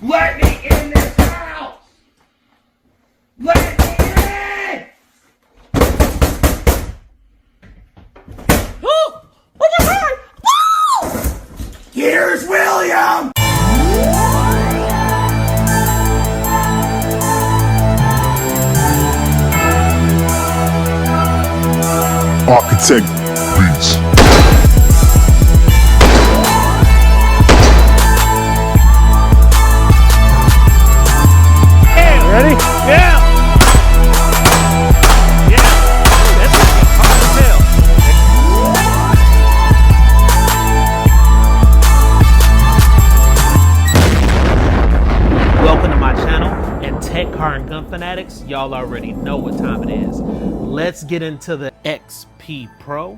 Let me in this house! Let me in! Oh! Oh my God! Woo! Here's William! I.T.T. Beats. Ready? Yeah! Yeah! That's hard as hell. Welcome to my channel and Tech Car and Gun Fanatics. Y'all already know what time it is. Let's get into the XP Pro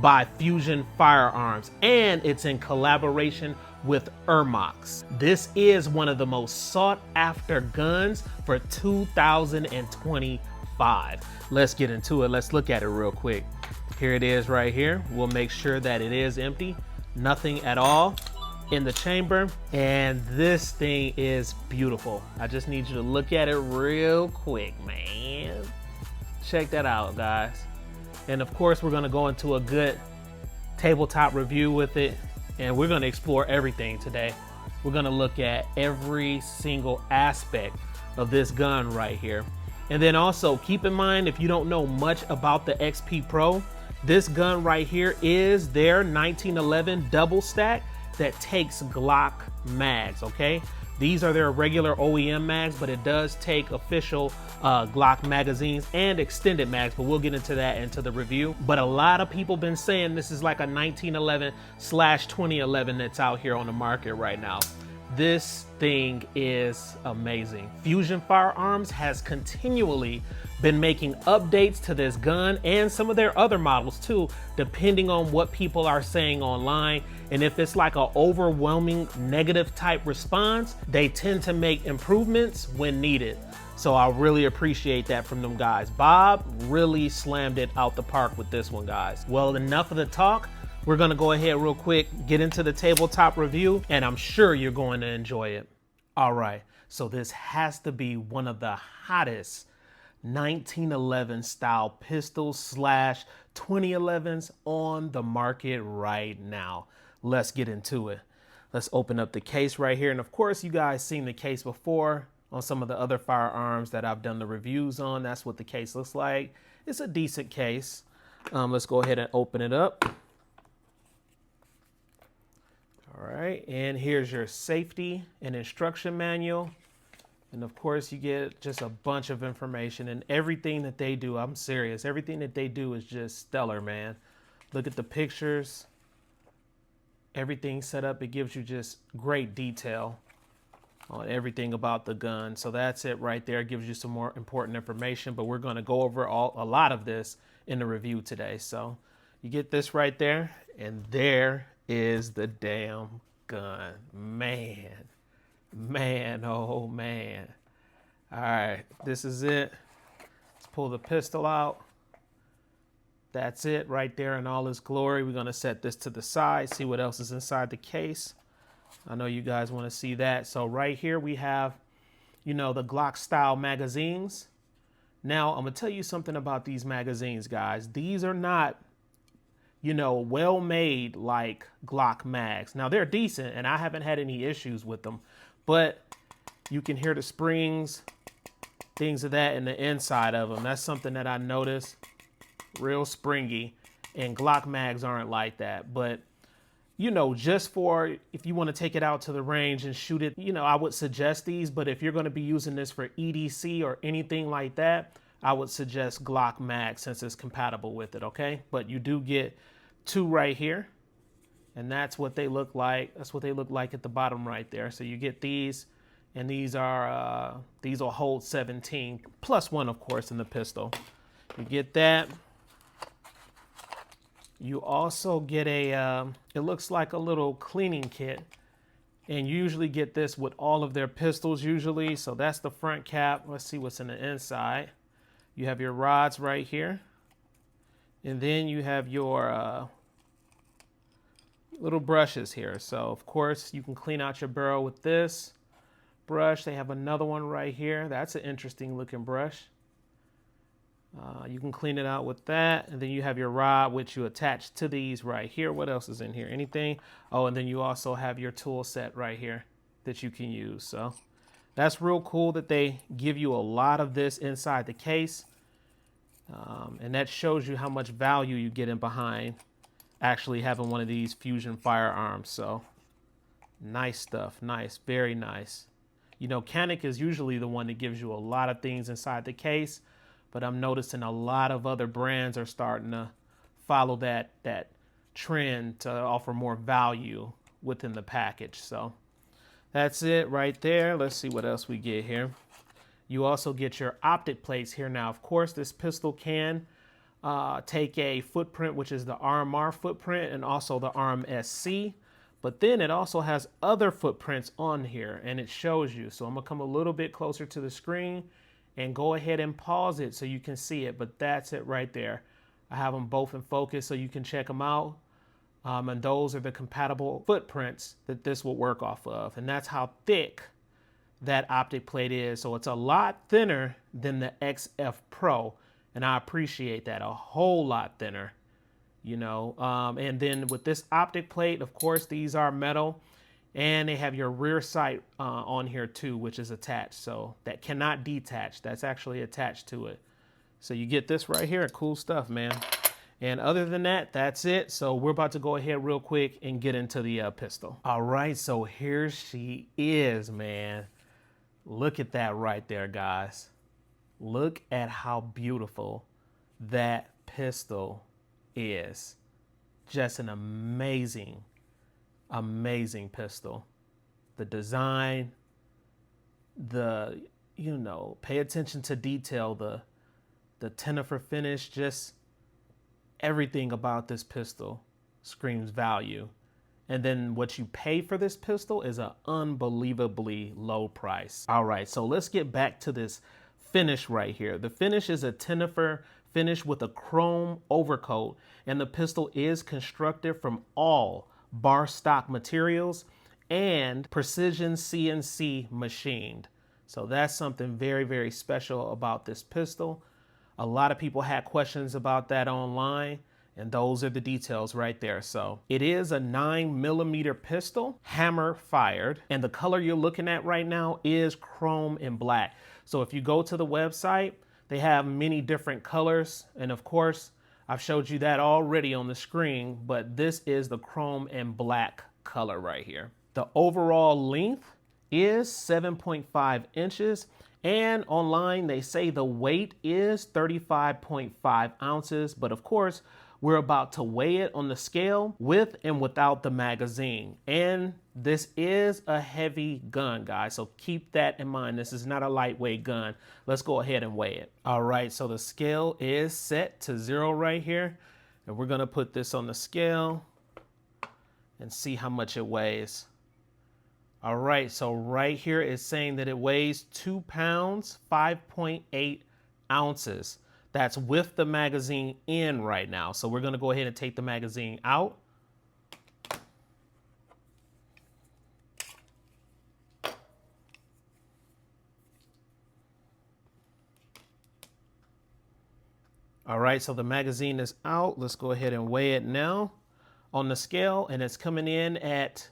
by Fusion Firearms, and it's in collaboration with Ermox. This is one of the most sought after guns for 2025. Let's get into it. Let's look at it real quick. Here it is right here. We'll make sure that it is empty. Nothing at all in the chamber, and this thing is beautiful. I just need you to look at it real quick, man. Check that out, guys. And of course, we're gonna go into a good tabletop review with it, and we're gonna explore everything today. We're gonna look at every single aspect of this gun right here. And then also keep in mind, if you don't know much about the XP Pro, this gun right here is their 1911 double stack that takes Glock mags, okay? These are their regular OEM mags, but it does take official Glock magazines and extended mags, but we'll get into that into the review. But a lot of people been saying this is like a 1911/2011 that's out here on the market right now. This thing is amazing. Fusion Firearms has continually been making updates to this gun and some of their other models too, depending on what people are saying online. And if it's like an overwhelming negative type response, they tend to make improvements when needed. So I really appreciate that from them guys. Bob really slammed it out the park with this one, guys. Well, enough of the talk. We're gonna go ahead real quick, get into the tabletop review, and I'm sure you're going to enjoy it. All right, so this has to be one of the hottest 1911 style pistols slash 2011s on the market right now. Let's get into it. Let's open up the case right here. And of course, you guys seen the case before on some of the other firearms that I've done the reviews on. That's what the case looks like. It's a decent case. Let's go ahead and open it up. All right, and here's your safety and instruction manual. And of course, you get just a bunch of information, and everything that they do, I'm serious, everything that they do is just stellar, man. Look at the pictures. Everything set up, it gives you just great detail on everything about the gun. So that's it right there. It gives you some more important information, but we're going to go over a lot of this in the review today. So you get this right there, and there is the damn gun. Man, oh man. All right, this is it. Let's pull the pistol out. That's it right there in all its glory. We're gonna set this to the side, see what else is inside the case. I know you guys want to see that. So right here we have, you know, the Glock style magazines. Now I'm gonna tell you something about these magazines, guys. These are not, you know, well made like Glock mags. Now they're decent and I haven't had any issues with them, but you can hear the springs, things of that in the inside of them. That's something that I noticed. Real springy, and Glock mags aren't like that. But you know, just for if you want to take it out to the range and shoot it, you know, I would suggest these. But if you're going to be using this for EDC or anything like that, I would suggest Glock mag since it's compatible with it. Okay, but you do get two right here, and that's what they look like. That's what they look like at the bottom right there. So you get these, and these are these will hold 17 plus one, of course, in the pistol. You get that. You also get a, it looks like a little cleaning kit, and you usually get this with all of their pistols usually. So that's the front cap. Let's see what's in the inside. You have your rods right here, and then you have your little brushes here. So of course you can clean out your barrel with this. brush. They have another one right here. That's an interesting looking brush. You can clean it out with that. And then you have your rod, which you attach to these right here. What else is in here? Anything? Oh, and then you also have your tool set right here that you can use. So that's real cool that they give you a lot of this inside the case. And that shows you how much value you get in behind actually having one of these Fusion firearms. So nice stuff. Nice. Very nice. You know, Canik is usually the one that gives you a lot of things inside the case, but I'm noticing a lot of other brands are starting to follow that trend to offer more value within the package. So that's it right there. Let's see what else we get here. You also get your optic plates here. Now, of course, this pistol can take a footprint, which is the RMR footprint, and also the RMSC. But then it also has other footprints on here, and it shows you. So I'm going to come a little bit closer to the screen and go ahead and pause it so you can see it. But that's it right there. I have them both in focus so you can check them out. And those are the compatible footprints that this will work off of. And that's how thick that optic plate is. So it's a lot thinner than the XF Pro. And I appreciate that, a whole lot thinner, you know. And then with this optic plate, of course, these are metal. And they have your rear sight on here too, which is attached. So that cannot detach. That's actually attached to it. So you get this right here. Cool stuff, man. And other than that, that's it. So we're about to go ahead real quick and get into the pistol. All right, so here she is, man. Look at that right there, guys. Look at how beautiful that pistol is. Just an amazing, amazing pistol. The design, you know, pay attention to detail, the tenifer finish, just everything about this pistol screams value. And then what you pay for this pistol is an unbelievably low price. All right, so let's get back to this finish right here. The finish is a tenifer finish with a chrome overcoat, and the pistol is constructed from all bar stock materials and precision CNC machined. So that's something very, very special about this pistol. A lot of people had questions about that online, and those are the details right there. So it is a 9mm pistol, hammer fired, and the color you're looking at right now is chrome and black. So if you go to the website, they have many different colors. And of course, I've showed you that already on the screen, but this is the chrome and black color right here. The overall length is 7.5 inches. And online, they say the weight is 35.5 ounces. But of course, we're about to weigh it on the scale with and without the magazine. And this is a heavy gun, guys. So keep that in mind. This is not a lightweight gun. Let's go ahead and weigh it. All right, so the scale is set to 0 right here. And we're going to put this on the scale and see how much it weighs. All right, so right here is saying that it weighs 2 pounds, 5.8 ounces. That's with the magazine in right now. So we're going to go ahead and take the magazine out. All right, so the magazine is out. Let's go ahead and weigh it now on the scale, and it's coming in at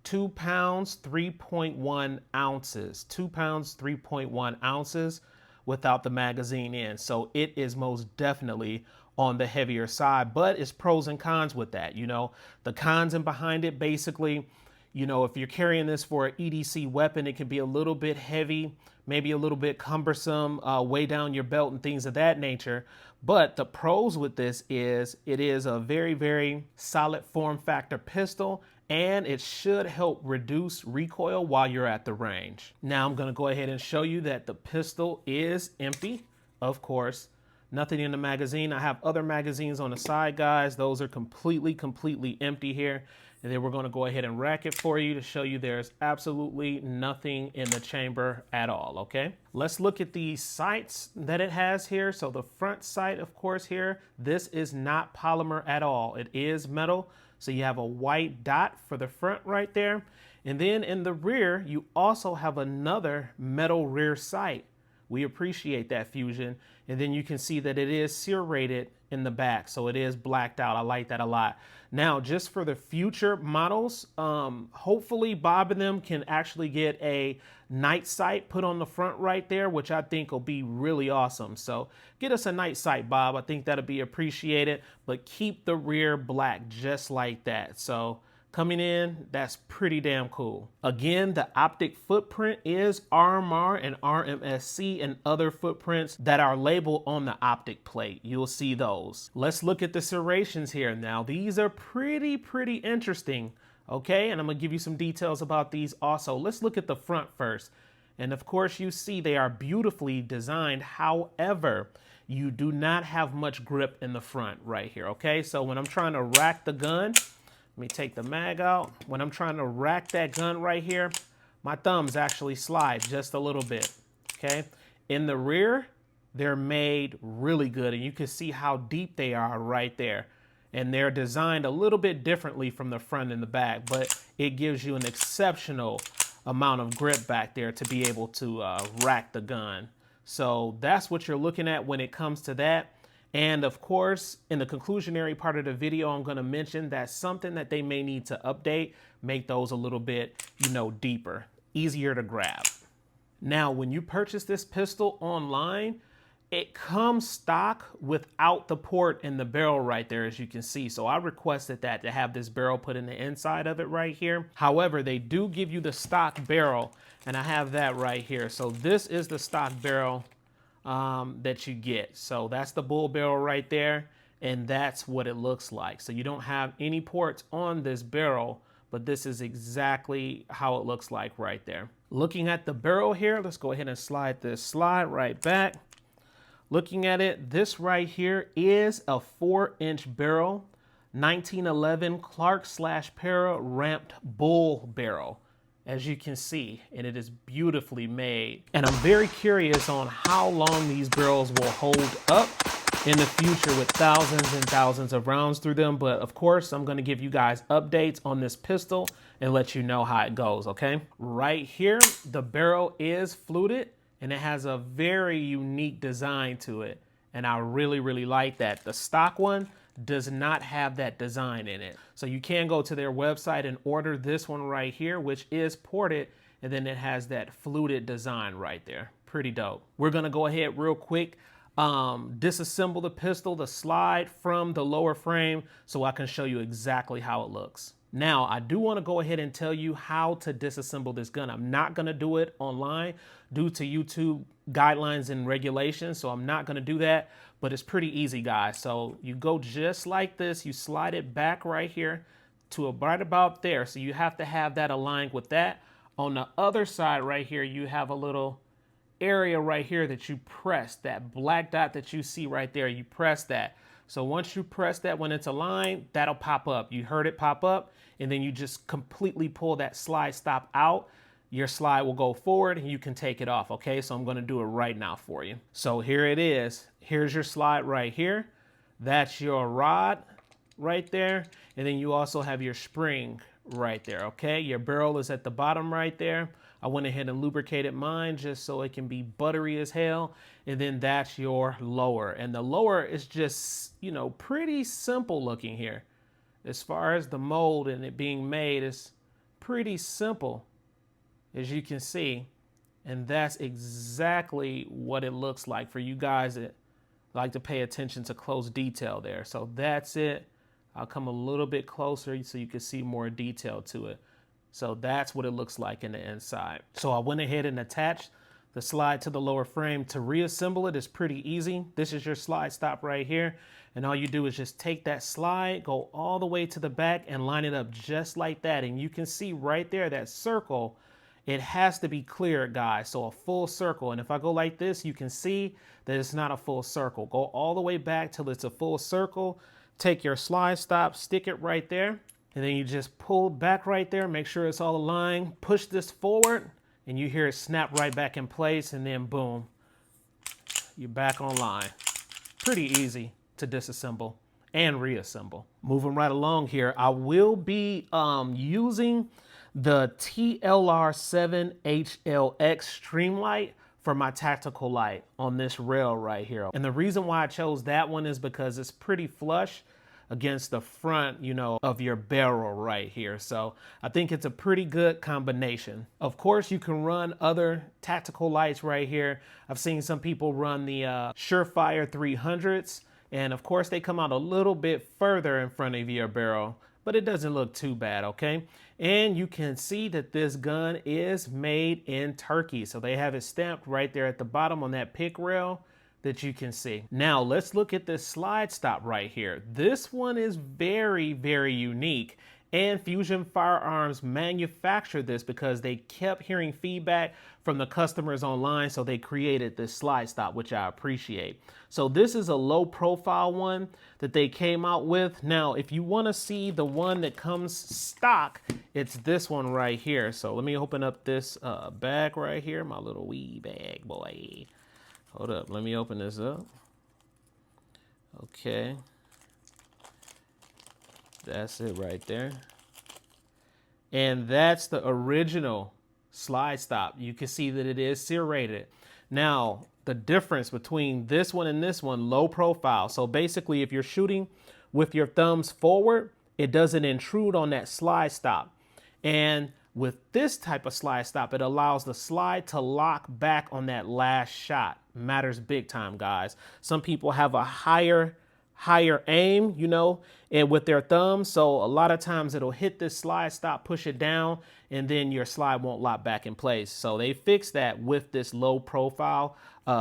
2 pounds, 3.1 ounces. 2 pounds, 3.1 ounces without the magazine in. So it is most definitely on the heavier side, but it's pros and cons with that. You know, the cons and behind it, basically, you know, if you're carrying this for an EDC weapon, it can be a little bit heavy, maybe a little bit cumbersome, weigh down your belt and things of that nature. But the pros with this is it is a very, very solid form factor pistol, and it should help reduce recoil while you're at the range. Now I'm going to go ahead and show you that the pistol is empty, of course. Nothing in the magazine. I have other magazines on the side, guys. Those are completely empty here. And then we're going to go ahead and rack it for you to show you there's absolutely nothing in the chamber at all, okay? Let's look at the sights that it has here. So the front sight, of course, here, this is not polymer at all. It is metal. So you have a white dot for the front right there. And then in the rear, you also have another metal rear sight. We appreciate that, Fusion. And then you can see that it is serrated in the back, so it is blacked out. I like that a lot. Now, just for the future models, hopefully Bob and them can actually get a night sight put on the front right there, which I think will be really awesome. So get us a night sight, Bob. I think that'll be appreciated, but keep the rear black just like that. So coming in, that's pretty damn cool. Again, the optic footprint is RMR and RMSC and other footprints that are labeled on the optic plate. You'll see those. Let's look at the serrations here. Now, these are pretty interesting, okay? And I'm gonna give you some details about these also. Let's look at the front first. And of course, you see they are beautifully designed. However, you do not have much grip in the front right here, okay? So when I'm trying to rack the gun, let me take the mag out. When I'm trying to rack that gun right here, my thumbs actually slide just a little bit, okay? In the rear, they're made really good, and you can see how deep they are right there. And they're designed a little bit differently from the front and the back, but it gives you an exceptional amount of grip back there to be able to rack the gun. So that's what you're looking at when it comes to that. And of course, in the conclusionary part of the video, I'm going to mention that's something that they may need to update, make those a little bit, deeper, easier to grab. Now, when you purchase this pistol online, it comes stock without the port in the barrel right there, as you can see. So I requested that to have this barrel put in the inside of it right here. However, they do give you the stock barrel, and I have that right here. So this is the stock barrel that you get. So that's the bull barrel right there, and that's what it looks like. So you don't have any ports on this barrel, but this is exactly how it looks like right there. Looking at the barrel here, let's go ahead and slide this slide right back. Looking at it, this right here is a 4-inch barrel, 1911 Clark/Para ramped bull barrel, as you can see, and it is beautifully made. And I'm very curious on how long these barrels will hold up in the future with thousands and thousands of rounds through them. But of course, I'm gonna give you guys updates on this pistol and let you know how it goes, okay? Right here, the barrel is fluted, and it has a very unique design to it. And I really like that. The stock one does not have that design in it. So you can go to their website and order this one right here, which is ported, and then it has that fluted design right there. Pretty dope. We're gonna go ahead real quick, disassemble the pistol, the slide from the lower frame, so I can show you exactly how it looks. Now, I do want to go ahead and tell you how to disassemble this gun. I'm not going to do it online due to YouTube guidelines and regulations, so I'm not going to do that, but it's pretty easy, guys. So you go just like this, you slide it back right here to right about there. So you have to have that aligned with that. On the other side right here, you have a little area right here that you press, that black dot that you see right there, you press that. So once you press that, when it's aligned, that'll pop up. You heard it pop up, and then you just completely pull that slide stop out. Your slide will go forward and you can take it off, okay? So I'm gonna do it right now for you. So here it is. Here's your slide right here. That's your rod right there. And then you also have your spring right there, okay? Your barrel is at the bottom right there. I went ahead and lubricated mine just so it can be buttery as hell. And then that's your lower. And the lower is just, pretty simple looking here. As far as the mold and it being made, is pretty simple, as you can see. And that's exactly what it looks like for you guys that like to pay attention to close detail there. So that's it. I'll come a little bit closer so you can see more detail to it. So that's what it looks like in the inside. So I went ahead and attached the slide to the lower frame. To reassemble it is pretty easy. This is your slide stop right here. And all you do is just take that slide, go all the way to the back and line it up just like that. And you can see right there, that circle, it has to be clear, guys. So a full circle. And if I go like this, you can see that it's not a full circle. Go all the way back till it's a full circle. Take your slide stop, stick it right there. And then you just pull back right there, make sure it's all aligned, push this forward, and you hear it snap right back in place, and then boom, you're back online. Pretty easy to disassemble and reassemble. Moving right along here, I will be using the TLR7HLX Streamlight for my tactical light on this rail right here. And the reason why I chose that one is because it's pretty flush against the front, you know, of your barrel right here. So I think it's a pretty good combination. Of course, you can run other tactical lights right here. I've seen some people run the Surefire 300s. And of course, they come out a little bit further in front of your barrel, but it doesn't look too bad, okay? And you can see that this gun is made in Turkey. So they have it stamped right there at the bottom on that pick rail that you can see. Now let's look at this slide stop right here. This one is very, very unique. And Fusion Firearms manufactured this because they kept hearing feedback from the customers online, so they created this slide stop, which I appreciate. So this is a low profile one that they came out with. Now, if you want to see the one that comes stock, it's this one right here. So let me open up this bag right here, my little wee bag, boy. Hold up, let me open this up. Okay. That's it right there. And that's the original slide stop. You can see that it is serrated. Now, the difference between this one and this one, low profile. So basically, if you're shooting with your thumbs forward, it doesn't intrude on that slide stop. And with this type of slide stop, it allows the slide to lock back on that last shot. Matters big time, guys. Some people have a higher aim, you know, and with their thumbs. So a lot of times it'll hit this slide stop, push it down, and then your slide won't lock back in place. So they fixed that with this low profile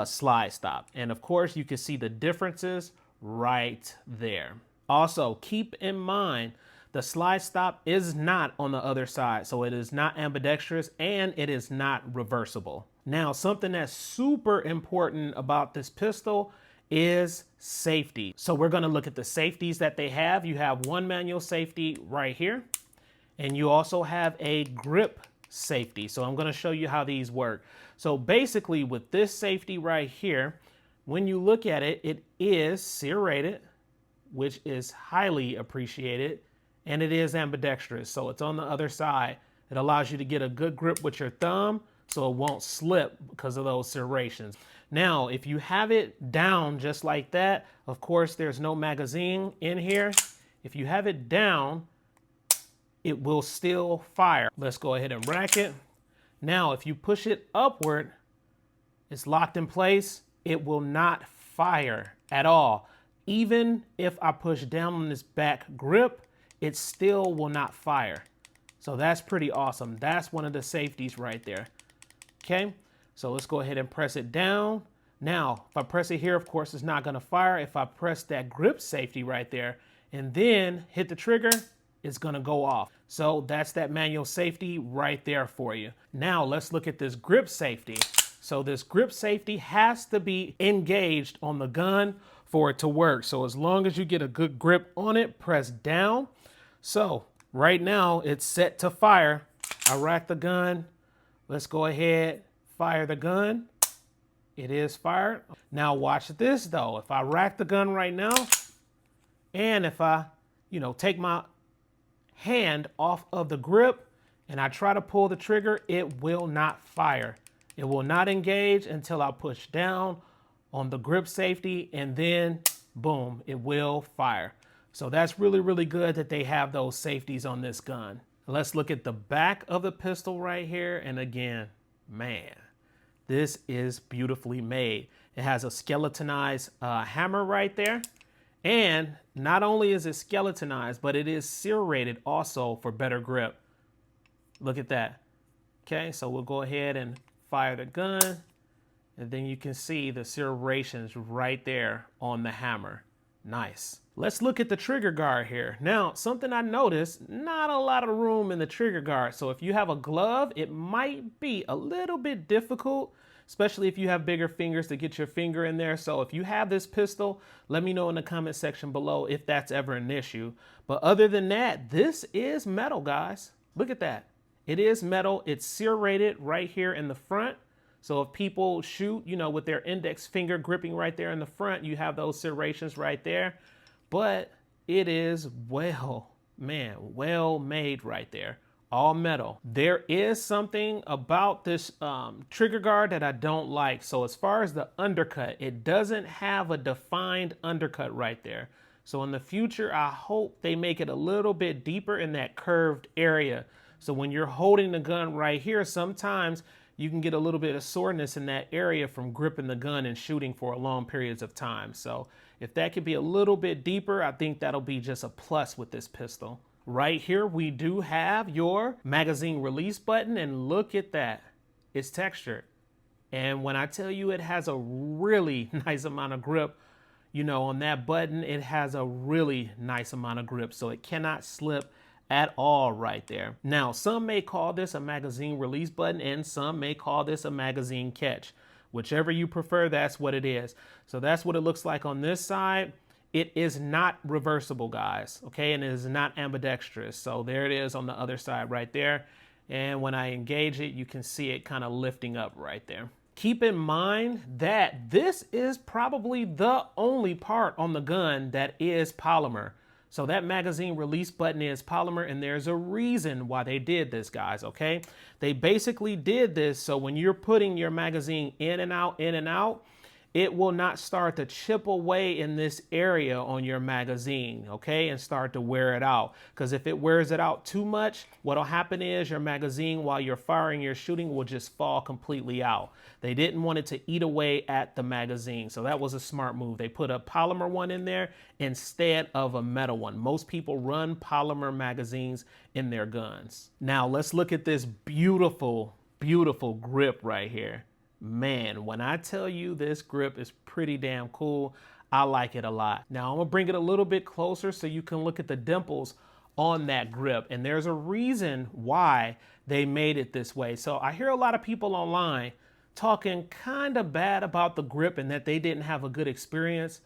slide stop. And of course, you can see the differences right there. Also, keep in mind, the slide stop is not on the other side. So it is not ambidextrous and it is not reversible. Now, something that's super important about this pistol is safety. So we're going to look at the safeties that they have. You have one manual safety right here, and you also have a grip safety. So I'm going to show you how these work. So basically with this safety right here, when you look at it, it is serrated, which is highly appreciated, and it is ambidextrous. So it's on the other side. It allows you to get a good grip with your thumb so it won't slip because of those serrations. Now, if you have it down just like that, of course, there's no magazine in here. If you have it down, it will still fire. Let's go ahead and rack it. Now, if you push it upward, it's locked in place. It will not fire at all. Even if I push down on this back grip, it still will not fire. So that's pretty awesome. That's one of the safeties right there. Okay. So let's go ahead and press it down. Now, if I press it here, of course, it's not going to fire. If I press that grip safety right there and then hit the trigger, it's going to go off. So that's that manual safety right there for you. Now let's look at this grip safety. So this grip safety has to be engaged on the gun for it to work. So as long as you get a good grip on it, press down. So right now it's set to fire. I rack the gun. Let's go ahead, fire the gun. It is fired. Now watch this though. If I rack the gun right now, and if I, take my hand off of the grip and I try to pull the trigger, it will not fire. It will not engage until I push down on the grip safety, and then boom, it will fire. So that's really, really good that they have those safeties on this gun. Let's look at the back of the pistol right here. And again, man, this is beautifully made. It has a skeletonized hammer right there. And not only is it skeletonized, but it is serrated also for better grip. Look at that. Okay, so we'll go ahead and fire the gun. And then you can see the serrations right there on the hammer. Nice. Let's look at the trigger guard here. Now, something I noticed, not a lot of room in the trigger guard. So if you have a glove, it might be a little bit difficult, especially if you have bigger fingers to get your finger in there. So if you have this pistol, let me know in the comment section below if that's ever an issue. But other than that, this is metal, guys. Look at that. It is metal. It's serrated right here in the front. So if people shoot, with their index finger gripping right there in the front, you have those serrations right there. But it is well made right there all metal. There is something about this trigger guard that I don't like. So as far as the undercut, it doesn't have a defined undercut right there. So in the future, I hope they make it a little bit deeper in that curved area. So when you're holding the gun right here, sometimes you can get a little bit of soreness in that area from gripping the gun and shooting for long periods of time. So if that could be a little bit deeper, I think that'll be just a plus with this pistol. Right here, we do have your magazine release button, and look at that. It's textured. And when I tell you it has a really nice amount of grip, you know, on that button, it has a really nice amount of grip, so it cannot slip at all right there. Now, some may call this a magazine release button, and some may call this a magazine catch. Whichever you prefer, that's what it is. So that's what it looks like on this side. It is not reversible, guys, okay? And it is not ambidextrous. So there it is on the other side right there. And when I engage it, you can see it kind of lifting up right there. Keep in mind that this is probably the only part on the gun that is polymer. So that magazine release button is polymer, and there's a reason why they did this, guys, okay? They basically did this so when you're putting your magazine in and out, it will not start to chip away in this area on your magazine, okay, and start to wear it out. Because if it wears it out too much, what'll happen is your magazine, while you're firing your shooting, will just fall completely out. They didn't want it to eat away at the magazine, so that was a smart move. They put a polymer one in there instead of a metal one. Most people run polymer magazines in their guns. Now let's look at this beautiful, beautiful grip right here. Man, when I tell you this grip is pretty damn cool, I like it a lot. Now I'm gonna bring it a little bit closer so you can look at the dimples on that grip. And there's a reason why they made it this way. So I hear a lot of people online talking kind of bad about the grip and that they didn't have a good experience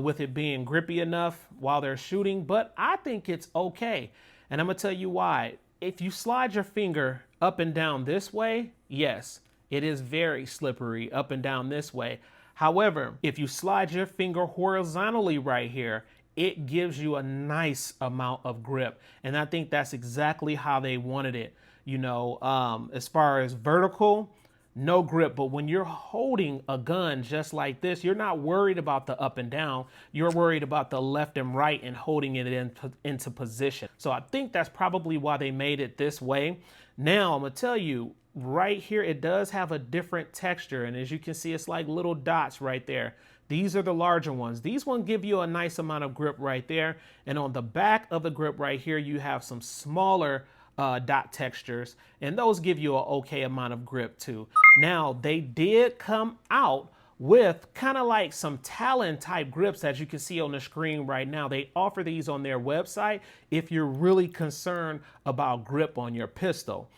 with it being grippy enough while they're shooting, but I think it's okay. And I'm gonna tell you why. If you slide your finger up and down this way, yes, it is very slippery up and down this way. However, if you slide your finger horizontally right here, it gives you a nice amount of grip. And I think that's exactly how they wanted it. You know, as far as vertical, no grip. But when you're holding a gun just like this, you're not worried about the up and down. You're worried about the left and right and holding it into position. So I think that's probably why they made it this way. Now, I'm going to tell you, right here, it does have a different texture. And as you can see, it's like little dots right there. These are the larger ones. These ones give you a nice amount of grip right there. And on the back of the grip right here, you have some smaller dot textures, and those give you an okay amount of grip too. Now, they did come out with kind of like some Talon type grips, as you can see on the screen right now. They offer these on their website if you're really concerned about grip on your pistol.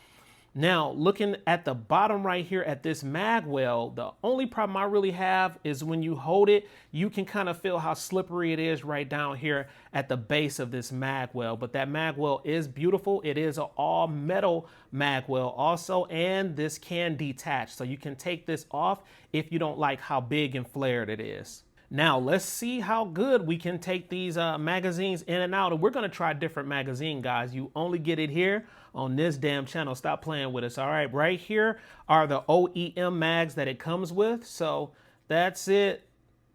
Now, looking at the bottom right here at this mag well, the only problem I really have is when you hold it, you can kind of feel how slippery it is right down here at the base of this mag well. But that mag well is beautiful. It is an all metal mag well also, and this can detach. So you can take this off if you don't like how big and flared it is. Now, let's see how good we can take these magazines in and out. And we're going to try a different magazine, guys. You only get it here on this damn channel. Stop playing with us. All right, right here are the OEM mags that it comes with. So that's it.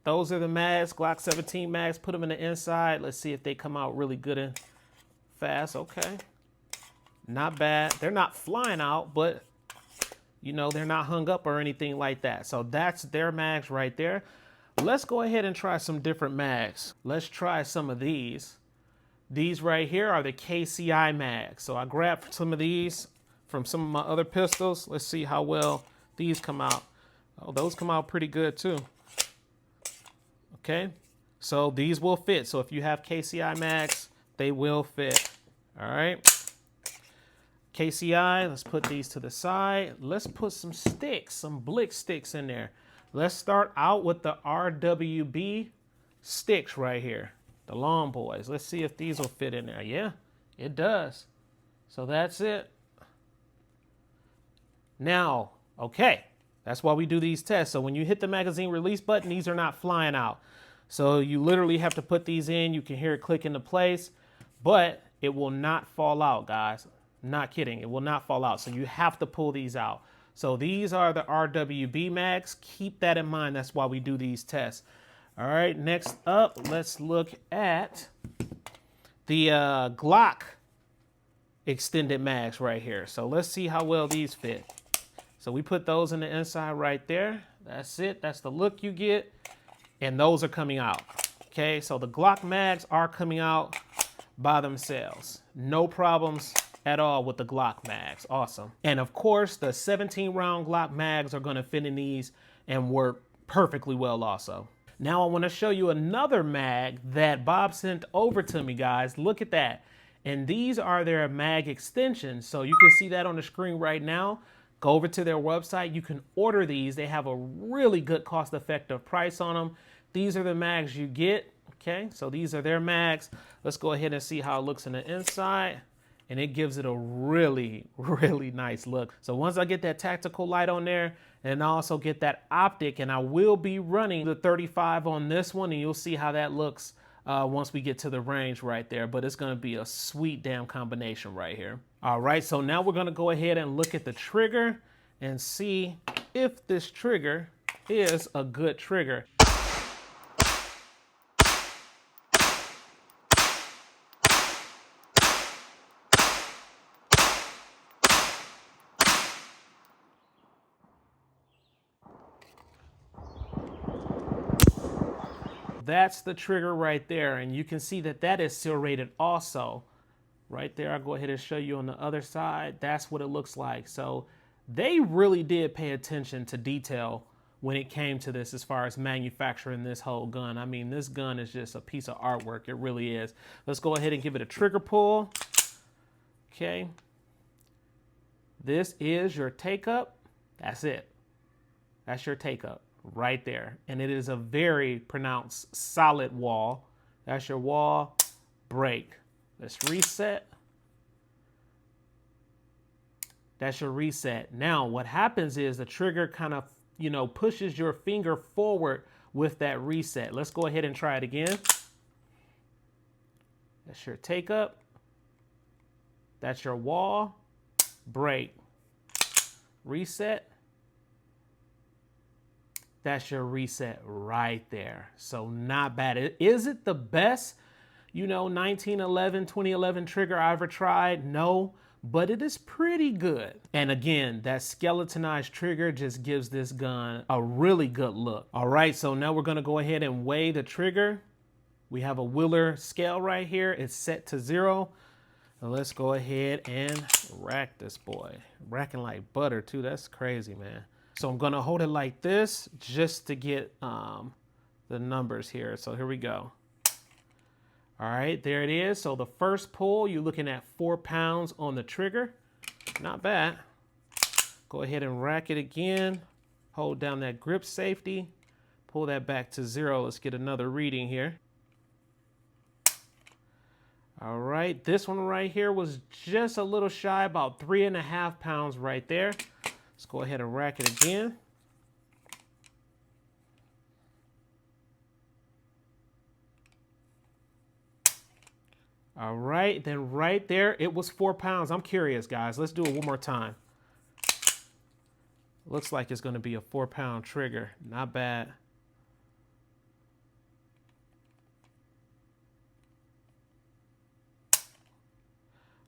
Those are the mags, Glock 17 mags. Put them in the inside. Let's see if they come out really good and fast. Okay. Not bad. They're not flying out, but, you know, they're not hung up or anything like that. So that's their mags right there. Let's go ahead and try some different mags. Let's try some of these. These right here are the KCI mags. So I grabbed some of these from some of my other pistols. Let's see how well these come out. Oh, those come out pretty good too. Okay, so these will fit. So if you have KCI mags, they will fit. All right. KCI, let's put these to the side. Let's put some sticks, some Blick sticks in there. Let's start out with the RWB sticks right here, the long boys. Let's see if these will fit in there. Yeah, it does. So that's it. Now, okay, that's why we do these tests. So when you hit the magazine release button, these are not flying out. So you literally have to put these in. You can hear it click into place, but it will not fall out, guys. Not kidding. It will not fall out. So you have to pull these out. So these are the RWB mags. Keep that in mind. That's why we do these tests. All right, next up, let's look at the Glock extended mags right here. So let's see how well these fit. So we put those in the inside right there. That's it. That's the look you get. And those are coming out. Okay, so the Glock mags are coming out by themselves. No problems at all with the Glock mags. Awesome. And of course, the 17 round Glock mags are going to fit in these and work perfectly well also. Now I want to show you another mag that Bob sent over to me, guys. Look at that. And these are their mag extensions. So you can see that on the screen right now. Go over to their website. You can order these. They have a really good cost-effective price on them. These are the mags you get. Okay, so these are their mags. Let's go ahead and see how it looks in the inside. And it gives it a really, really nice look. So once I get that tactical light on there, and I also get that optic, and I will be running the 35 on this one, and you'll see how that looks once we get to the range right there. But it's gonna be a sweet damn combination right here. All right, so now we're gonna go ahead and look at the trigger and see if this trigger is a good trigger. That's the trigger right there, and you can see that that is serrated also. Right there, I'll go ahead and show you on the other side. That's what it looks like. So they really did pay attention to detail when it came to this as far as manufacturing this whole gun. I mean, this gun is just a piece of artwork. It really is. Let's go ahead and give it a trigger pull. Okay. This is your take up. That's it. That's your take up right there. And it is a very pronounced solid wall. That's your wall. Break. Let's reset. That's your reset. Now what happens is the trigger kind of, you know, pushes your finger forward with that reset. Let's go ahead and try it again. That's your take up. That's your wall. Break. Reset. That's your reset right there. So not bad. Is it the best, you know, 2011 trigger I ever tried? No, but it is pretty good. And again, that skeletonized trigger just gives this gun a really good look. All right, so now we're gonna go ahead and weigh the trigger. We have a Wheeler scale right here. It's set to 0. Now let's go ahead and rack this boy. Racking like butter too, that's crazy, man. So I'm gonna hold it like this just to get the numbers here. So here we go. All right, there it is. So the first pull, you're looking at 4 pounds on the trigger. Not bad. Go ahead and rack it again. Hold down that grip safety. Pull that back to 0. Let's get another reading here. All right, this one right here was just a little shy, about 3.5 pounds right there. Let's go ahead and rack it again. All right, then right there, it was 4 pounds. I'm curious, guys. Let's do it one more time. Looks like it's gonna be a 4 pound trigger. Not bad.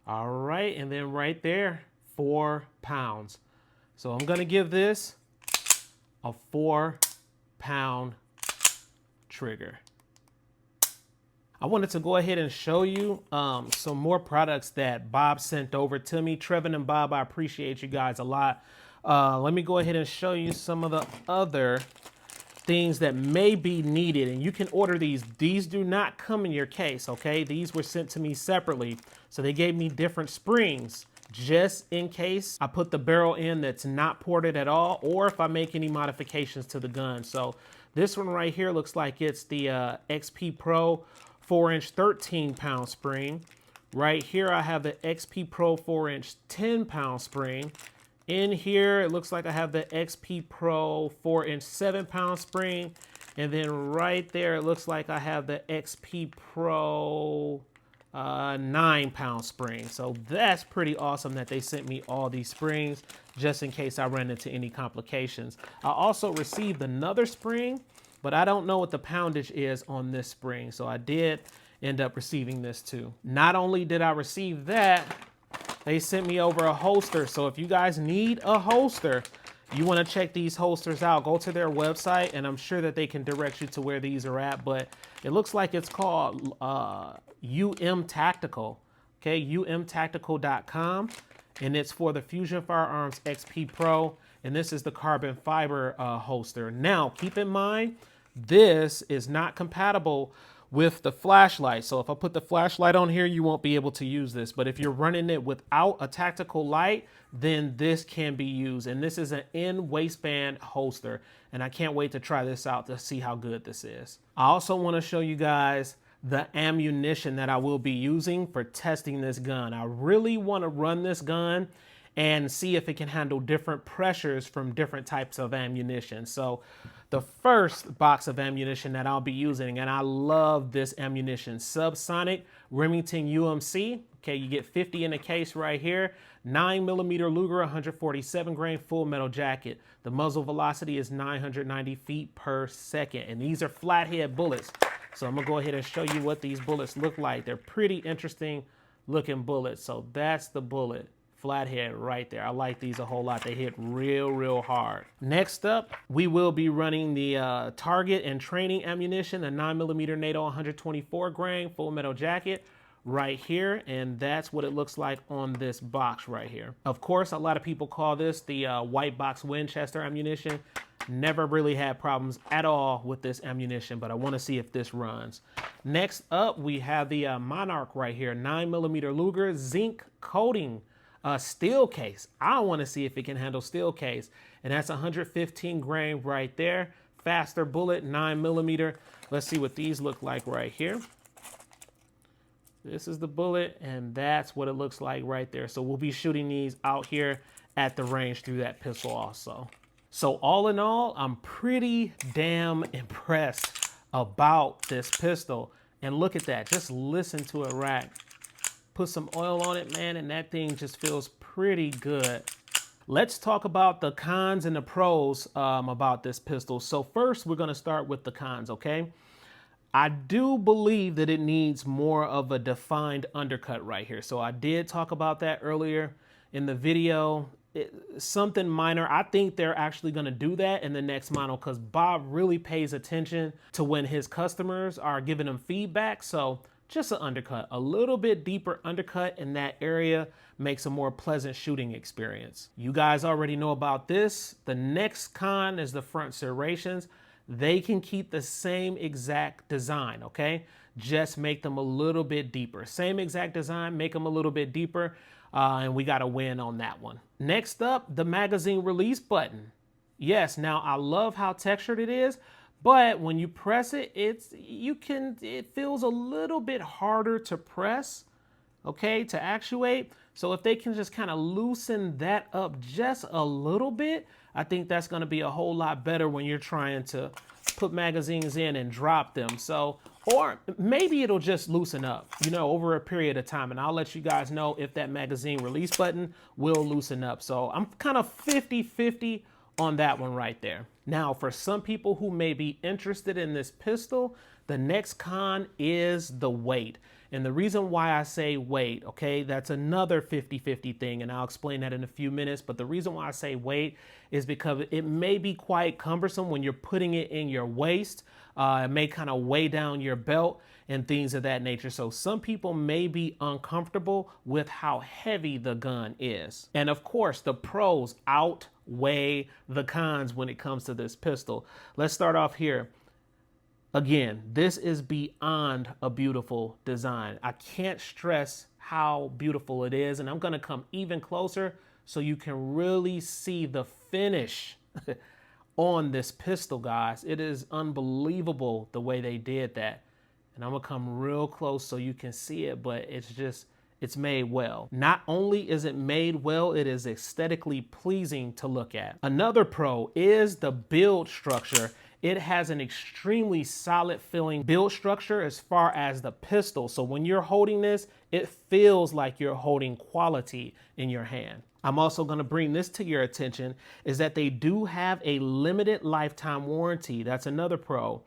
All right, and then right there, 4 pounds. So I'm gonna give this a 4 pound trigger. I wanted to go ahead and show you some more products that Bob sent over to me. Trevin and Bob, I appreciate you guys a lot. Let me go ahead and show you some of the other things that may be needed, and you can order these. These do not come in your case, okay? These were sent to me separately. So they gave me different springs just in case I put the barrel in that's not ported at all, or if I make any modifications to the gun. So this one right here looks like it's the XP PRO 4-inch 13-pound spring. Right here I have the XP PRO 4-inch 10-pound spring. In here it looks like I have the XP PRO 4-inch 7-pound spring. And then right there it looks like I have the XP PRO 9-pound spring. So that's pretty awesome that they sent me all these springs just in case I ran into any complications. I also received another spring, but I don't know what the poundage is on this spring. So I did end up receiving this too. Not only did I receive that, they sent me over a holster. So if you guys need a holster, you want to check these holsters out, go to their website, and I'm sure that they can direct you to where these are at. But it looks like it's called UM Tactical, okay, umtactical.com, and it's for the Fusion Firearms XP Pro, and this is the carbon fiber holster. Now, keep in mind, this is not compatible with the flashlight. So if I put the flashlight on here, you won't be able to use this. But if you're running it without a tactical light, then this can be used. And this is an in-waistband holster. And I can't wait to try this out to see how good this is. I also want to show you guys the ammunition that I will be using for testing this gun. I really want to run this gun and see if it can handle different pressures from different types of ammunition. So the first box of ammunition that I'll be using, and I love this ammunition, subsonic Remington UMC. Okay, you get 50 in the case right here. 9mm Luger, 147 grain full metal jacket. The muzzle velocity is 990 feet per second, and these are flathead bullets. So I'm gonna go ahead and show you what these bullets look like. They're pretty interesting looking bullets. So that's the bullet. Flathead right there. I like these a whole lot. They hit real hard. Next up, we will be running the target and training ammunition, a 9mm NATO 124 grain full metal jacket right here, and that's what it looks like on this box right here. Of course, a lot of people call this the white box Winchester ammunition. Never really had problems at all with this ammunition, but I want to see if this runs. Next up, we have the Monarch right here, 9mm Luger zinc coating steel case. I want to see if it can handle steel case, and that's 115 grain right there. Faster bullet, 9mm. Let's see what these look like right here. This is the bullet, and that's what it looks like right there. So we'll be shooting these out here at the range through that pistol also. So all in all, I'm pretty damn impressed about this pistol. And look at that, just listen to it rack. Put some oil on it, man, and that thing just feels pretty good. Let's talk about the cons and the pros about this pistol. So first, we're gonna start with the cons, okay? I do believe that it needs more of a defined undercut right here. So I did talk about that earlier in the video. Something minor. I think they're actually going to do that in the next model because Bob really pays attention to when his customers are giving him feedback. So just an undercut, a little bit deeper undercut in that area makes a more pleasant shooting experience. You guys already know about this. The next con is the front serrations. They can keep the same exact design, okay? Just make them a little bit deeper. Same exact design, make them a little bit deeper, and we got a win on that one. Next up, the magazine release button. Yes, now I love how textured it is, but when you press it, it feels a little bit harder to press, okay, to actuate. So if they can just kind of loosen that up just a little bit, I think that's going to be a whole lot better when you're trying to put magazines in and drop them. So, or maybe it'll just loosen up, you know, over a period of time. And I'll let you guys know if that magazine release button will loosen up. So I'm kind of 50-50 on that one right there. Now, for some people who may be interested in this pistol, the next con is the weight. And the reason why I say weight, okay, that's another 50-50 thing, and I'll explain that in a few minutes. But the reason why I say weight is because it may be quite cumbersome when you're putting it in your waist. It may kind of weigh down your belt and things of that nature. So some people may be uncomfortable with how heavy the gun is. And of course, the pros outweigh the cons when it comes to this pistol. Let's start off here. Again, this is beyond a beautiful design. I can't stress how beautiful it is, and I'm gonna come even closer so you can really see the finish on this pistol, guys. It is unbelievable the way they did that. And I'm gonna come real close so you can see it, but it's made well. Not only is it made well, it is aesthetically pleasing to look at. Another pro is the build structure it has an extremely solid feeling build structure as far as the pistol. So when you're holding this, it feels like you're holding quality in your hand. I'm also going to bring this to your attention is that they do have a limited lifetime warranty. That's another pro,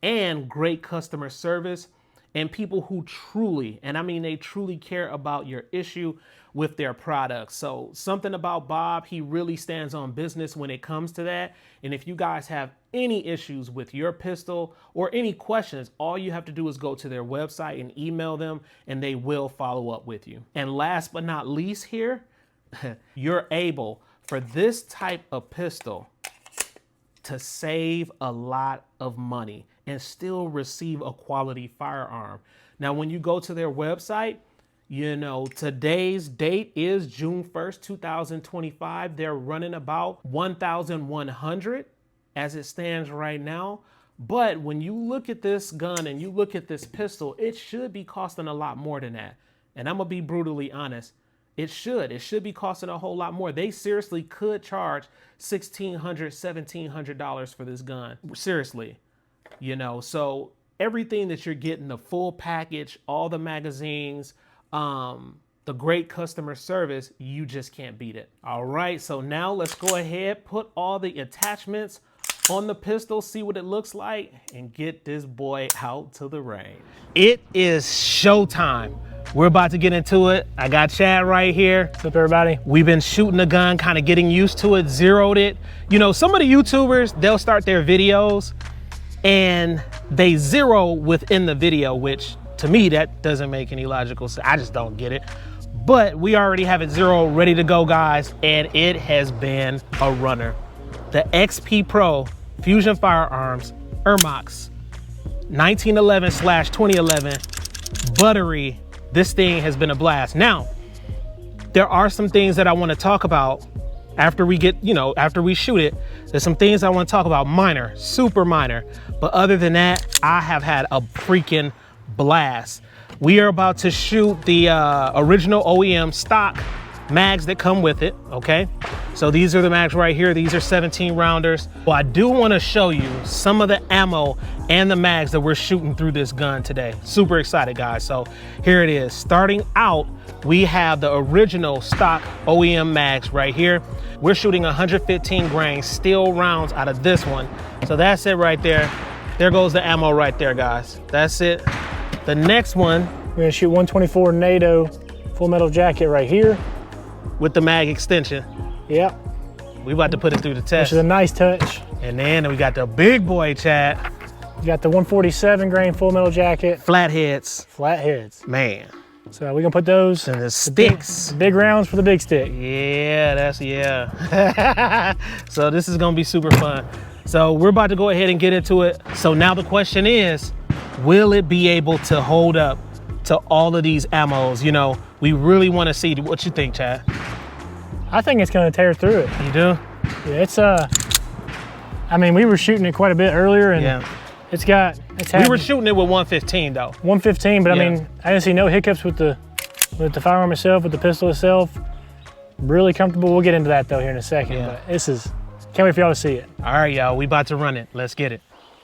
and great customer service and people who truly, and I mean they truly care about your issue with their products. So something about Bob, he really stands on business when it comes to that. And if you guys have any issues with your pistol or any questions, all you have to do is go to their website and email them and they will follow up with you. And last but not least here, you're able for this type of pistol to save a lot of money and still receive a quality firearm. Now, when you go to their website, you know, today's date is June 1st, 2025. They're running about $1,100 as it stands right now. But when you look at this gun and you look at this pistol, it should be costing a lot more than that. And I'm gonna be brutally honest. It should be costing a whole lot more. They seriously could charge $1,600, $1,700 for this gun. Seriously, you know, so everything that you're getting, the full package, all the magazines, the great customer service, you just can't beat it. All right, so now let's go ahead, put all the attachments on the pistol, see what it looks like, and get this boy out to the range. It is showtime. We're about to get into it. I got Chad right here. What's up, everybody? We've been shooting the gun, kind of getting used to it, zeroed it. You know, some of the YouTubers, they'll start their videos and they zero within the video, which to me, that doesn't make any logical sense. I just don't get it. But we already have it zero ready to go, guys, and it has been a runner. The XP Pro Fusion Firearms Ermox 1911/2011 buttery. This thing has been a blast. Now, there are some things that I want to talk about after we get, you know, after we shoot it. There's some things I want to talk about, minor, super minor. But other than that, I have had a freaking blast. We are about to shoot the original OEM stock mags that come with it, okay? So these are the mags right here. These are 17 rounders. Well, I do want to show you some of the ammo and the mags that we're shooting through this gun today. Super excited, guys. So here it is. Starting out, we have the original stock OEM mags right here. We're shooting 115 grain steel rounds out of this one. So that's it right there. There goes the ammo right there, guys. That's it. The next one, We're gonna shoot 124 NATO full metal jacket right here. with the mag extension. Yep, We about to put it through the test. which is a nice touch. And then we got the big boy, Chad. You got the 147 grain full metal jacket, Flatheads, flat heads. man. So we're gonna put those, And the sticks. big rounds for the big stick. Yeah, yeah. So this is gonna be super fun. So we're about to go ahead and get into it. So now the question is, will it be able to hold up to all of these ammos? You know, we really wanna see. What you think, Chad? I think it's gonna tear through it. You do? Yeah, it's I mean, we were shooting it quite a bit earlier, and Yeah. it's We were shooting it with 115 though. 115, but Yeah. I mean, I didn't see no hiccups with the firearm itself, with the pistol itself. Really comfortable. We'll get into that though here in a second. Yeah. But this is, can't wait for y'all to see it. All right, y'all, we about to run it. Let's get it.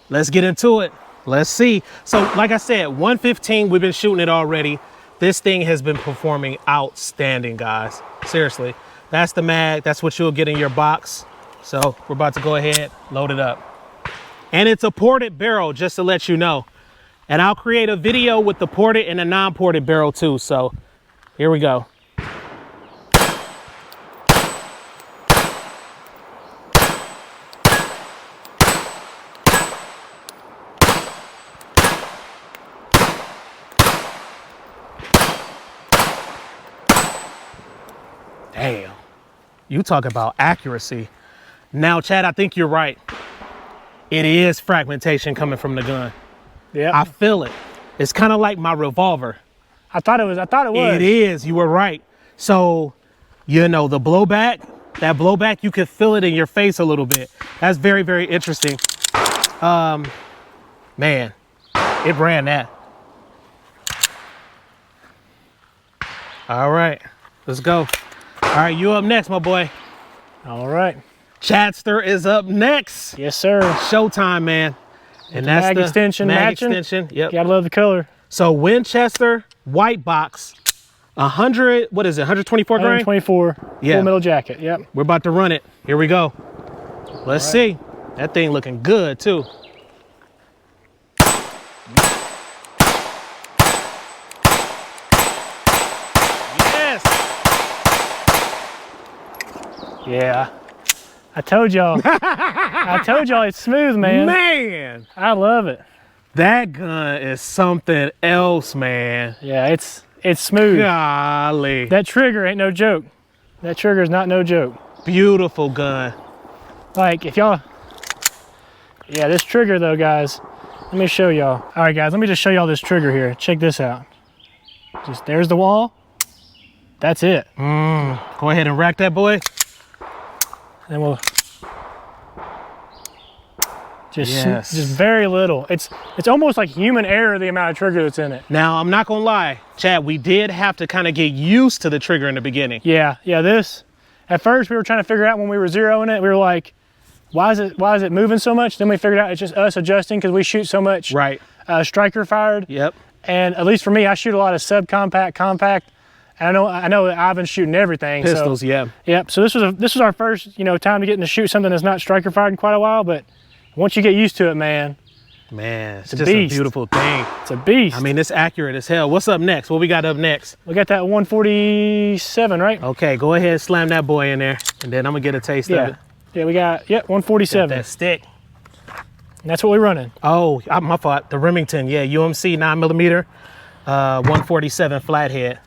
Let's get into it. Let's see. So like I said, 115, we've been shooting it already. This thing has been performing outstanding, guys. Seriously. That's the mag. That's what you'll get in your box. So we're about to go ahead, load it up. And it's a ported barrel, just to let you know. And I'll create a video with the ported and a non-ported barrel too. So here we go. Damn, you talk about accuracy. Now, Chad, I think you're right. It is fragmentation coming from the gun. Yeah, I feel it. It's kind of like my revolver. I thought it was. It is, you were right. So, you know, the blowback, that blowback, you can feel it in your face a little bit. That's very, very interesting. Man, it ran that. All right, let's go. All right, you up next, my boy. All right. Chadster is up next. Yes, sir. Showtime, man. And that's mag the extension mag matching. extension. Yep. Gotta love the color. So Winchester white box, 100. What is it? 124 grain. 124. Yeah. Full metal jacket. Yep. We're about to run it. Here we go. Let's see. That thing looking good too. Yes. Yeah. I told y'all. I told y'all it's smooth, man. Man, I love it. that gun is something else, man. Yeah, it's smooth. Golly. That trigger ain't no joke. That trigger is not no joke. Beautiful gun. Like if y'all, yeah, this trigger though, guys, let me show y'all. All right, guys, let me just show y'all this trigger here. Check this out. Just there's the wall. That's it. Go ahead and rack that boy. Then we'll Yes. just very little. It's almost like human error, the amount of trigger that's in it. Now, I'm not gonna lie, Chad, we did have to kind of get used to the trigger in the beginning. Yeah, this. At first, we were trying to figure out when we were zeroing it. We were like, why is it moving so much? Then we figured out it's just us adjusting because we shoot so much. Right. Striker fired. Yep. And at least for me, I shoot a lot of subcompact, compact. And I know that Ivan's shooting everything. Pistols, so, yeah. Yep. So this was our first, time to get to shoot something that's not striker fired in quite a while. But once you get used to it, man, Man, it's a just beast. a beautiful thing. it's a beast. I mean, it's accurate as hell. What's up next? What we got up next? we got that 147, right? Okay, go ahead and slam that boy in there, and then I'm gonna get a taste of Yeah. it. Yeah, we got 147. That stick. And that's what we're running. Oh, my fault. The Remington, yeah, UMC 9mm, 147 flathead.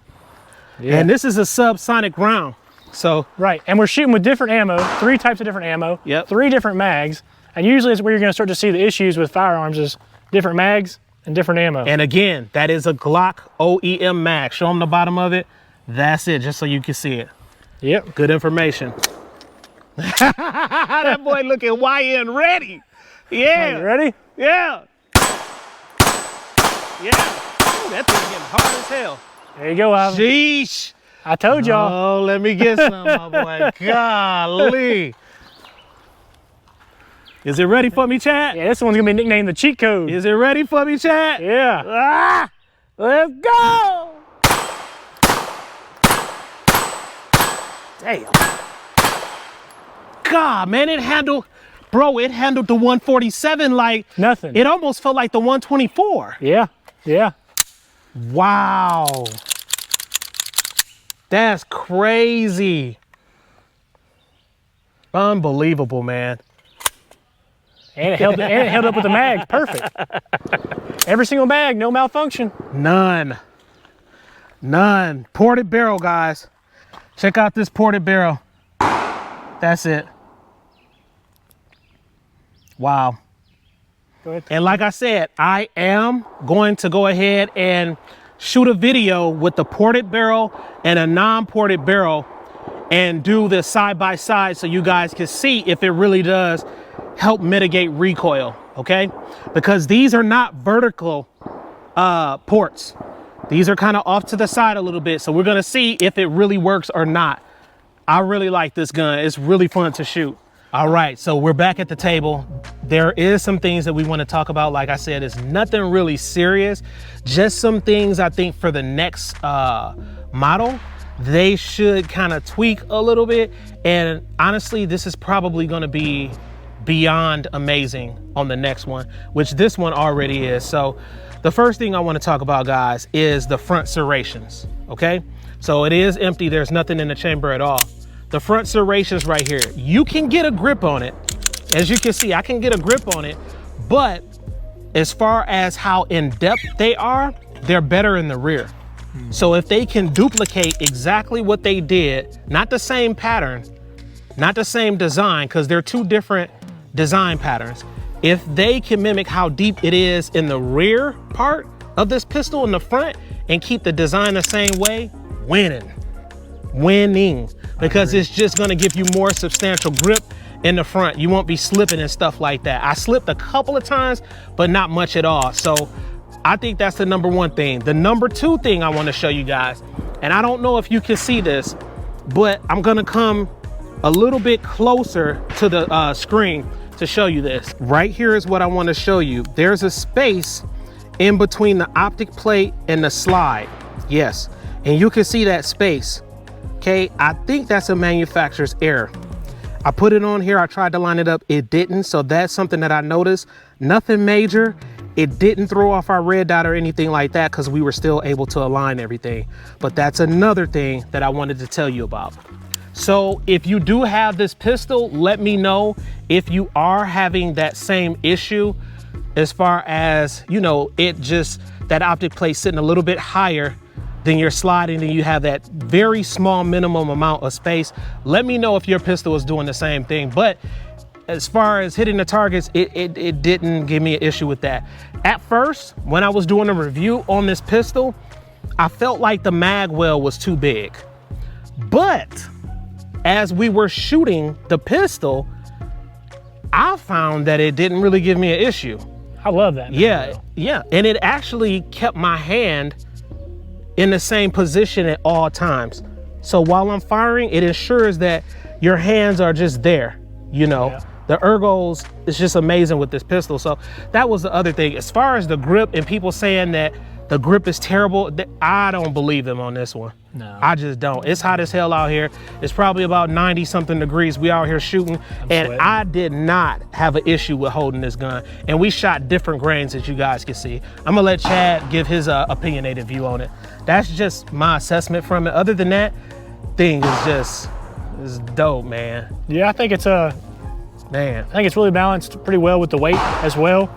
Yeah. And this is a subsonic round. So, Right, and we're shooting with different ammo, 3 types of different ammo, Yep. 3 different mags, and usually is where you're gonna start to see the issues with firearms is different mags and different ammo. and again, that is a Glock OEM mag. Show them the bottom of it. That's it, just so you can see it. Yep. Good information. That boy looking YN ready. Yeah. You ready? Yeah. Yeah. Ooh, that thing's getting hard as hell. There you go, Ivan. Sheesh. I told y'all. Oh, let me get some, my boy. Golly. Is it ready for me, Chad? Yeah, this one's gonna be nicknamed the cheat code. Is it ready for me, Chad? Yeah. Ah, let's go. Damn. God, man, it handled the 147 like Nothing. it almost felt like the 124. Yeah. Yeah. Wow. That's crazy. Unbelievable, man. And it held up with the mags. Perfect. Every single mag, no malfunction. None. None. Ported barrel, guys. Check out this ported barrel. That's it. Wow. Go ahead. And like I said, I am going to go ahead and shoot a video with the ported barrel and a non-ported barrel and do this side by side so you guys can see if it really does help mitigate recoil, okay? Because these are not vertical ports. These are kind of off to the side a little bit, so we're gonna see if it really works or not. I really like this gun. It's really fun to shoot. All right, so we're back at the table. There is some things that we want to talk about. Like I said, it's nothing really serious. Just some things I think for the next model, they should kind of tweak a little bit. And honestly, this is probably going to be beyond amazing on the next one, which this one already is. So the first thing I want to talk about, guys, is the front serrations, okay? So it is empty. There's nothing in the chamber at all. The front serrations right here, you can get a grip on it. As you can see, I can get a grip on it, but as far as how in-depth they are, they're better in the rear. So if they can duplicate exactly what they did, not the same pattern, not the same design, because they're 2 different design patterns. If they can mimic how deep it is in the rear part of this pistol in the front and keep the design the same way, winning, because it's just gonna give you more substantial grip in the front. You won't be slipping and stuff like that. I slipped a couple of times, but not much at all. So I think that's the number 1 thing. The number 2 thing I wanna show you guys, and I don't know if you can see this, but I'm gonna come a little bit closer to the screen to show you this. Right here is what I want to show you. There's a space in between the optic plate and the slide. Yes, and you can see that space. Okay, I think that's a manufacturer's error. I put it on here, I tried to line it up, it didn't. So that's something that I noticed. Nothing major. It didn't throw off our red dot or anything like that because we were still able to align everything. But that's another thing that I wanted to tell you about. So if you do have this pistol, let me know if you are having that same issue as far as, you know, that optic plate sitting a little bit higher than you're sliding and you have that very small minimum amount of space. Let me know if your pistol is doing the same thing. But as far as hitting the targets, it didn't give me an issue with that. At first, when I was doing a review on this pistol, I felt like the mag well was too big. But as we were shooting the pistol, I found that it didn't really give me an issue. I love that. Yeah, yeah. And it actually kept my hand in the same position at all times. So while I'm firing, it ensures that your hands are just there, you know. Yeah. The ergos is just amazing with this pistol. So that was the other thing. As far as the grip and people saying that the grip is terrible, I don't believe them on this one. No. I just don't. It's hot as hell out here. It's probably about 90 something degrees. We out here shooting and sweating. I did not have an issue with holding this gun. And we shot different grains as you guys can see. I'm gonna let Chad give his opinionated view on it. That's just my assessment from it. Other than that, thing is dope, man. Yeah, I think it's really balanced pretty well with the weight as well.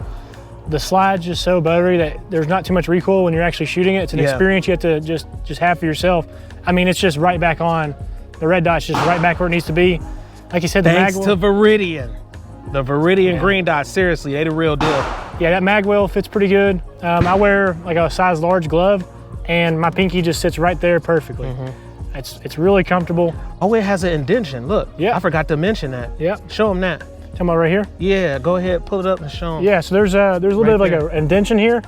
The slide's just so buttery that there's not too much recoil when you're actually shooting it. It's an experience you have to just have for yourself. I mean, it's just right back on. The red dot's just right back where it needs to be. Like you said, the thanks to Viridian. The Viridian green dot, seriously, they the real deal. Yeah, that mag well fits pretty good. I wear like a size large glove and my pinky just sits right there perfectly. Mm-hmm. It's really comfortable. Oh, it has an indention, look. Yeah. I forgot to mention that. Yeah. Show them that. Talking about right here? Yeah, go ahead, pull it up and show them. Yeah, so there's a little bit of like an indention here.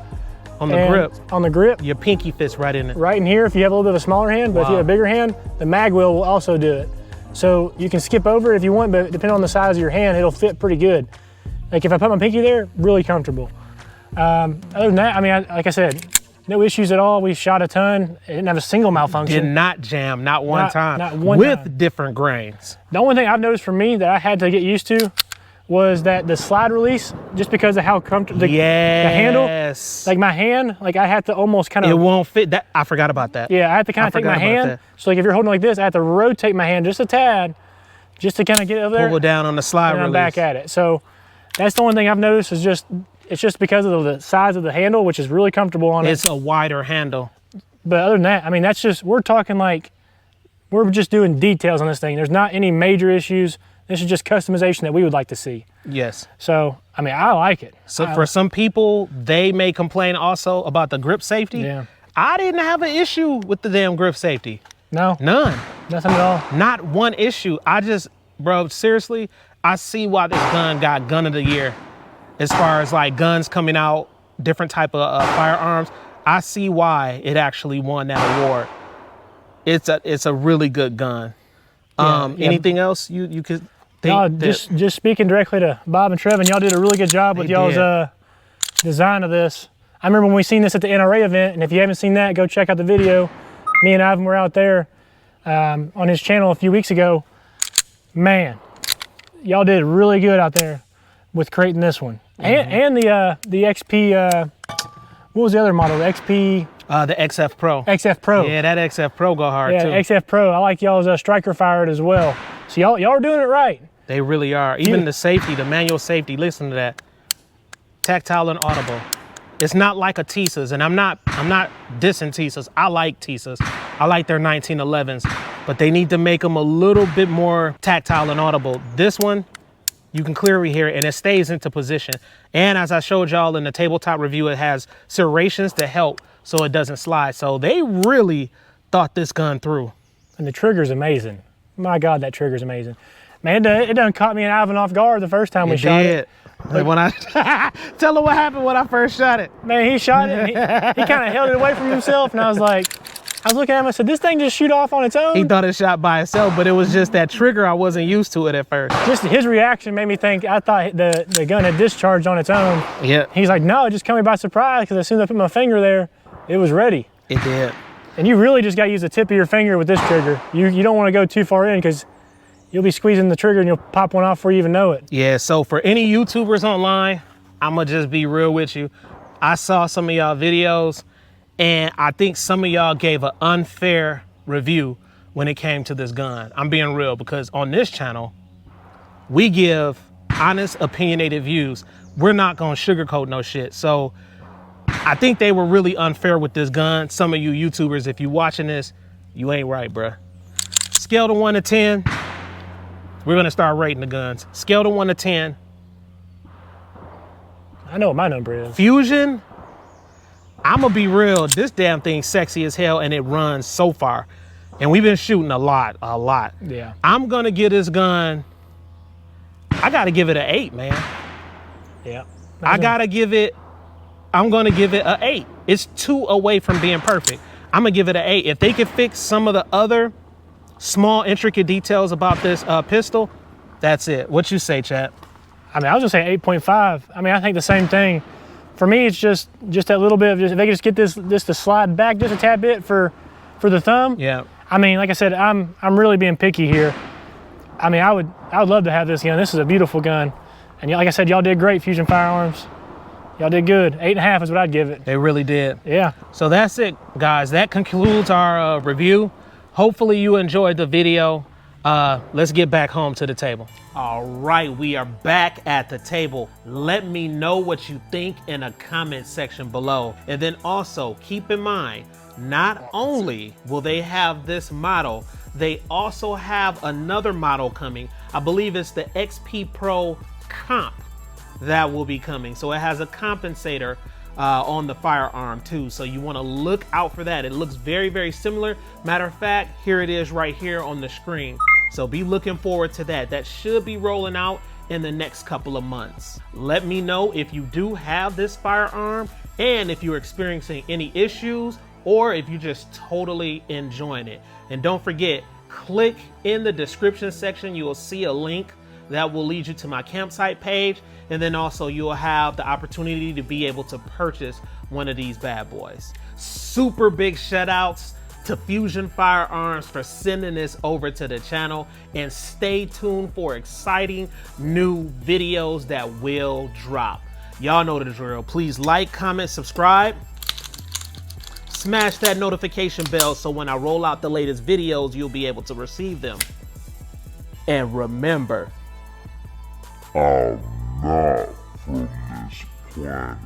On the grip. On the grip. Your pinky fits right in it. Right in here if you have a little bit of a smaller hand, but if you have a bigger hand, the mag wheel will also do it. So you can skip over it if you want, but depending on the size of your hand, it'll fit pretty good. Like if I put my pinky there, really comfortable. Other than that, I mean, like I said, no issues at all. We shot a ton. It didn't have a single malfunction. Did not jam, not one time. Not one with time. Different grains. The only thing I've noticed for me that I had to get used to was that the slide release, just because of how comfortable the handle, like my hand, like I had to almost kind of. It won't fit. That I forgot about that. Yeah, I had to kind of take my hand. So like if you're holding like this, I have to rotate my hand just a tad, just to kind of get over there. Pull it down on the slide release. And I'm back at it. So that's the only thing I've noticed is it's just because of the size of the handle, which is really comfortable on it. It's a wider handle. But other than that, I mean, that's just, we're talking like, we're just doing details on this thing. There's not any major issues. This is just customization that we would like to see. Yes. So, I mean, I like it. So for some people, they may complain also about the grip safety. Yeah. I didn't have an issue with the damn grip safety. No. None. Nothing at all. Not one issue. Bro, seriously, I see why this gun got gun of the year. As far as like guns coming out, different type of firearms, I see why it actually won that award. It's a really good gun. Anything else you could think? No, just speaking directly to Bob and Trevin, y'all did a really good job with y'all's design of this. I remember when we seen this at the NRA event, and if you haven't seen that, go check out the video. Me and Ivan were out there on his channel a few weeks ago. Man, y'all did really good out there with creating this one. Mm-hmm. And the XP, what was the other model? The XP? The XF Pro. XF Pro. Yeah, that XF Pro go hard too. Yeah, XF Pro. I like y'all's striker fired as well. So y'all are doing it right. They really are. Even the safety, the manual safety, listen to that. Tactile and audible. It's not like a Tissa's, and I'm not dissing Tissa's. I like Tissa's. I like their 1911s, but they need to make them a little bit more tactile and audible. This one, you can clearly hear it and it stays into position. And as I showed y'all in the tabletop review, it has serrations to help so it doesn't slide. So they really thought this gun through. And the trigger's amazing. My God, that trigger's amazing. Man, it done caught me and Ivan off guard the first time we shot it. Like when I tell her what happened when I first shot it. Man, he shot it. He kind of held it away from himself, and I was like, I was looking at him, I said, this thing just shoot off on its own? He thought it shot by itself, but it was just that trigger. I wasn't used to it at first. Just his reaction made me think, I thought the gun had discharged on its own. Yeah. He's like, no, it just caught me by surprise, because as soon as I put my finger there, it was ready. It did. And you really just gotta use the tip of your finger with this trigger. You don't wanna go too far in, because you'll be squeezing the trigger and you'll pop one off before you even know it. Yeah, so for any YouTubers online, I'ma just be real with you. I saw some of y'all videos, and I think some of y'all gave an unfair review when it came to this gun. I'm being real, because on this channel, we give honest, opinionated views. We're not gonna sugarcoat no shit. So I think they were really unfair with this gun. Some of you YouTubers, if you watching this, you ain't right, bruh. Scale to 1 to 10, we're gonna start rating the guns. Scale to 1 to 10. I know what my number is. Fusion, I'm gonna be real, this damn thing's sexy as hell, and it runs so far. And we've been shooting a lot. Yeah. I'm gonna give this gun, I gotta give it an 8, man. Yeah. I'm gonna give it an 8. It's 2 away from being perfect. I'm gonna give it an 8. If they could fix some of the other small intricate details about this pistol, that's it. What you say, chat? I mean, I was gonna say 8.5. I mean, I think the same thing. For me, it's just that little bit of if they could just get this to slide back just a tad bit for the thumb. Yeah. I mean, like I said, I'm really being picky here. I mean, I would love to have this gun. This is a beautiful gun, and like I said, y'all did great, Fusion Firearms. Y'all did good. 8.5 is what I'd give it. They really did. Yeah. So that's it, guys. That concludes our review. Hopefully you enjoyed the video. Let's get back home to the table. All right, we are back at the table. Let me know what you think in a comment section below. And then also keep in mind, not only will they have this model, they also have another model coming. I believe it's the XP Pro Comp that will be coming. So it has a compensator on the firearm too. So you want to look out for that. It looks very, very similar. Matter of fact, here it is right here on the screen. So be looking forward to that. That should be rolling out in the next couple of months. Let me know if you do have this firearm and if you're experiencing any issues or if you're just totally enjoying it. And don't forget, click in the description section. You will see a link that will lead you to my campsite page. And then also you'll have the opportunity to be able to purchase one of these bad boys. Super big shout outs to Fusion Firearms for sending this over to the channel, and stay tuned for exciting new videos that will drop. Y'all know the drill. Please like, comment, subscribe. Smash that notification bell so when I roll out the latest videos, you'll be able to receive them. And remember, I'm not from this planet.